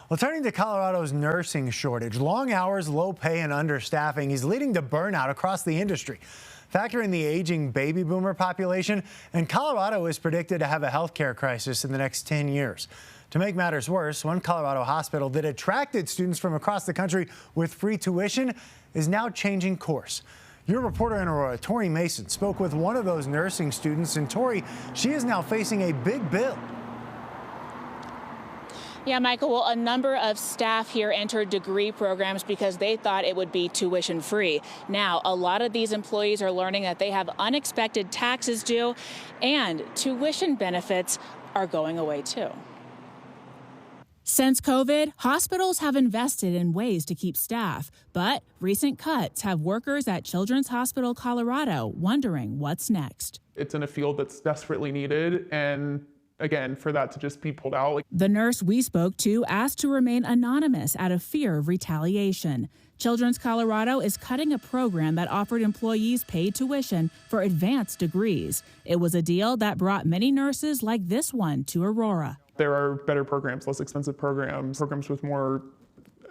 Well, turning to Colorado's nursing shortage, long hours, low pay, and understaffing is leading to burnout across the industry. Factor in the aging baby boomer population, and Colorado is predicted to have a healthcare crisis in the next 10 years. To make matters worse, one Colorado hospital that attracted students from across the country with free tuition is now changing course. Your reporter in Aurora, Tori Mason, spoke with one of those nursing students, and Tori, she is now facing a big bill. Yeah, Michael, well, a number of staff here entered degree programs because they thought it would be tuition free. Now, a lot of these employees are learning that they have unexpected taxes due, and tuition benefits are going away too. Since COVID, hospitals have invested in ways to keep staff, but recent cuts have workers at Children's Hospital Colorado wondering what's next. It's in a field that's desperately needed, and again, for that to just be pulled out. The nurse we spoke to asked to remain anonymous out of fear of retaliation. Children's Colorado is cutting a program that offered employees paid tuition for advanced degrees. It was a deal that brought many nurses like this one to Aurora. There are better programs, less expensive programs with more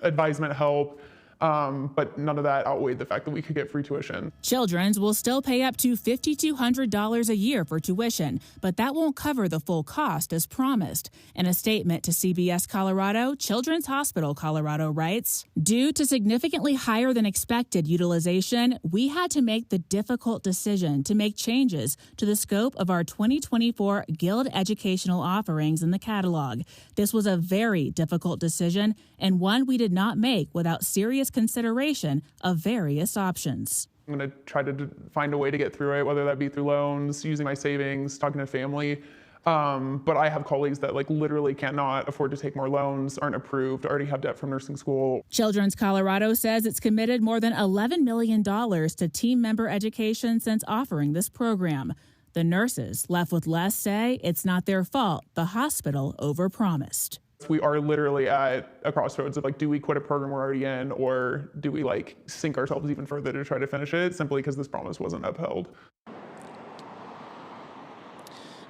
advisement help. But none of that outweighed the fact that we could get free tuition. Children's will still pay up to $5,200 a year for tuition, but that won't cover the full cost as promised. In a statement to CBS Colorado, Children's Hospital Colorado writes, "Due to significantly higher than expected utilization, we had to make the difficult decision to make changes to the scope of our 2024 Guild educational offerings in the catalog. This was a very difficult decision and one we did not make without serious consideration of various options." I'm going to try to find a way to get through it, whether that be through loans, using my savings, talking to family. But I have colleagues that literally cannot afford to take more loans, aren't approved, already have debt from nursing school. Children's Colorado says it's committed more than $11 million to team member education since offering this program. The nurses left with less say it's not their fault the hospital overpromised. We are literally at a crossroads of do we quit a program we're already in, or do we sink ourselves even further to try to finish it simply because this promise wasn't upheld.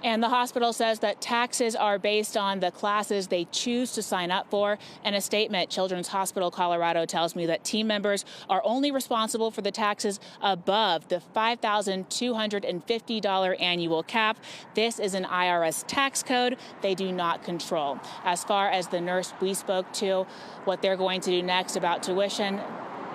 And the hospital says that taxes are based on the classes they choose to sign up for. In a statement, Children's Hospital Colorado tells me that team members are only responsible for the taxes above the $5,250 annual cap. This is an IRS tax code they do not control. As far as the nurse we spoke to, what they're going to do next about tuition,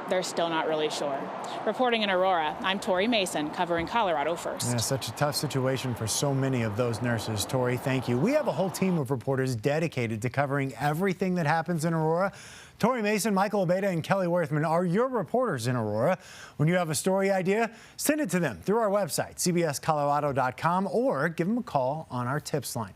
they're still not really sure. Reporting in Aurora, I'm Tori Mason, covering Colorado First. Yeah, such a tough situation for so many of those nurses. Tori, thank you. We have a whole team of reporters dedicated to covering everything that happens in Aurora. Tori Mason, Michael Abeyta, and Kelly Worthman are your reporters in Aurora. When you have a story idea, send it to them through our website, cbscolorado.com, or give them a call on our tips line.